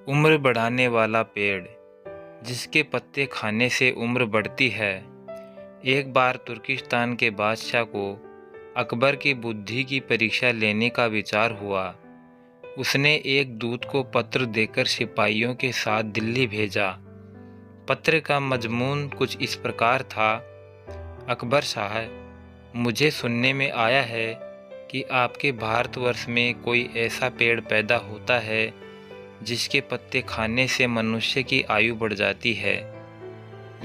उम्र बढ़ाने वाला पेड़ जिसके पत्ते खाने से उम्र बढ़ती है। एक बार तुर्किस्तान के बादशाह को अकबर की बुद्धि की परीक्षा लेने का विचार हुआ। उसने एक दूत को पत्र देकर सिपाहियों के साथ दिल्ली भेजा। पत्र का मजमून कुछ इस प्रकार था। अकबर साहब, मुझे सुनने में आया है कि आपके भारतवर्ष में कोई ऐसा पेड़ पैदा होता है जिसके पत्ते खाने से मनुष्य की आयु बढ़ जाती है।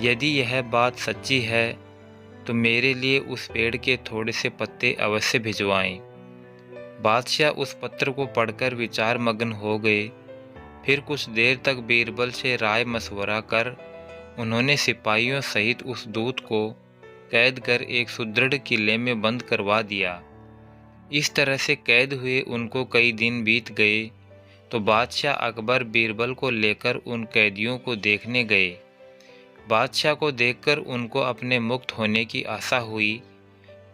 यदि यह बात सच्ची है तो मेरे लिए उस पेड़ के थोड़े से पत्ते अवश्य भिजवाएं। बादशाह उस पत्र को पढ़कर विचार मग्न हो गए। फिर कुछ देर तक बीरबल से राय मशवरा कर उन्होंने सिपाहियों सहित उस दूत को कैद कर एक सुदृढ़ किले में बंद करवा दिया। इस तरह से कैद हुए उनको कई दिन बीत गए तो बादशाह अकबर बीरबल को लेकर उन कैदियों को देखने गए। बादशाह को देखकर उनको अपने मुक्त होने की आशा हुई,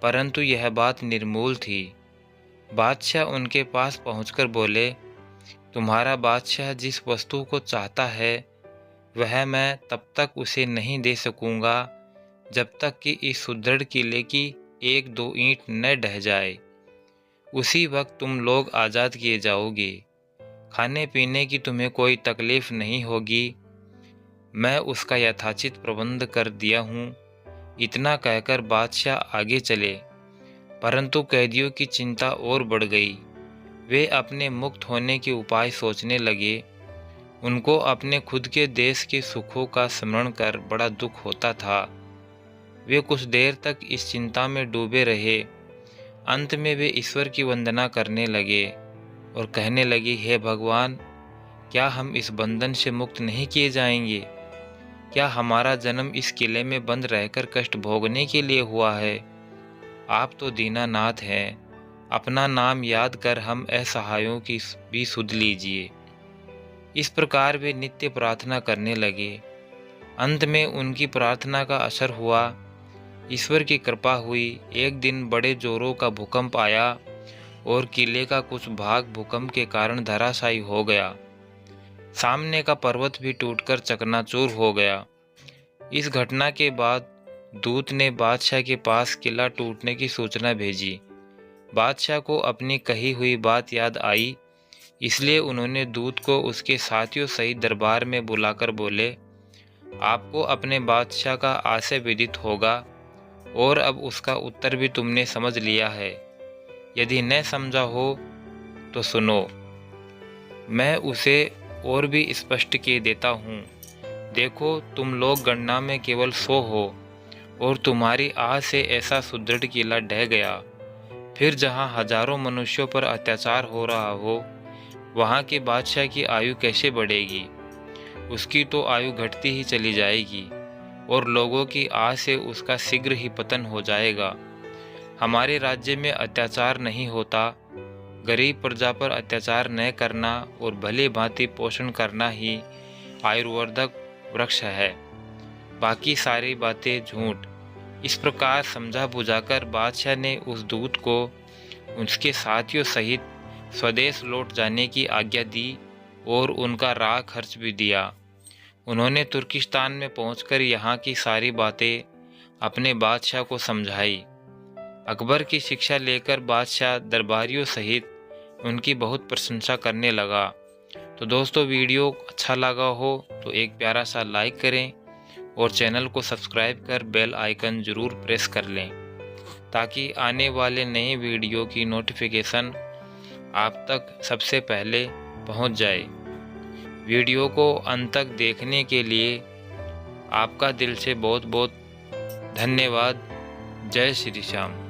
परंतु यह बात निर्मूल थी। बादशाह उनके पास पहुंचकर बोले, तुम्हारा बादशाह जिस वस्तु को चाहता है वह मैं तब तक उसे नहीं दे सकूंगा जब तक कि इस सुदृढ़ किले की एक दो ईंट न ढह जाए। उसी वक्त तुम लोग आज़ाद किए जाओगे। खाने पीने की तुम्हें कोई तकलीफ नहीं होगी। मैं उसका यथाचित प्रबंध कर दिया हूँ। इतना कहकर बादशाह आगे चले, परंतु कैदियों की चिंता और बढ़ गई। वे अपने मुक्त होने के उपाय सोचने लगे। उनको अपने खुद के देश के सुखों का स्मरण कर बड़ा दुख होता था। वे कुछ देर तक इस चिंता में डूबे रहे। अंत में वे ईश्वर की वंदना करने लगे और कहने लगे, हे भगवान, क्या हम इस बंधन से मुक्त नहीं किए जाएंगे? क्या हमारा जन्म इस किले में बंद रहकर कष्ट भोगने के लिए हुआ है? आप तो दीनानाथ हैं। अपना नाम याद कर हम असहायों की भी सुध लीजिए। इस प्रकार वे नित्य प्रार्थना करने लगे। अंत में उनकी प्रार्थना का असर हुआ। ईश्वर की कृपा हुई। एक दिन बड़े जोरों का भूकंप आया और किले का कुछ भाग भूकंप के कारण धराशायी हो गया। सामने का पर्वत भी टूटकर चकनाचूर हो गया। इस घटना के बाद दूत ने बादशाह के पास किला टूटने की सूचना भेजी। बादशाह को अपनी कही हुई बात याद आई, इसलिए उन्होंने दूत को उसके साथियों सहित दरबार में बुलाकर बोले, आपको अपने बादशाह का आशय विदित होगा और अब उसका उत्तर भी तुमने समझ लिया है। यदि न समझा हो तो सुनो, मैं उसे और भी स्पष्ट किए देता हूँ। देखो, तुम लोग गणना में केवल 100 हो और तुम्हारी आह से ऐसा सुदृढ़ किला ढह गया। फिर जहाँ हजारों मनुष्यों पर अत्याचार हो रहा हो, वहाँ के बादशाह की आयु कैसे बढ़ेगी? उसकी तो आयु घटती ही चली जाएगी और लोगों की आह से उसका शीघ्र ही पतन हो जाएगा। हमारे राज्य में अत्याचार नहीं होता। गरीब प्रजा पर अत्याचार न करना और भली भांति पोषण करना ही आयुर्वर्धक वृक्ष है। बाकी सारी बातें झूठ। इस प्रकार समझा बुझाकर बादशाह ने उस दूत को उसके साथियों सहित स्वदेश लौट जाने की आज्ञा दी और उनका राह खर्च भी दिया। उन्होंने तुर्किस्तान में पहुंचकर यहाँ की सारी बातें अपने बादशाह को समझाई। अकबर की शिक्षा लेकर बादशाह दरबारियों सहित उनकी बहुत प्रशंसा करने लगा। तो दोस्तों, वीडियो अच्छा लगा हो तो एक प्यारा सा लाइक करें और चैनल को सब्सक्राइब कर बेल आइकन ज़रूर प्रेस कर लें, ताकि आने वाले नए वीडियो की नोटिफिकेशन आप तक सबसे पहले पहुंच जाए। वीडियो को अंत तक देखने के लिए आपका दिल से बहुत बहुत धन्यवाद। जय श्री श्याम।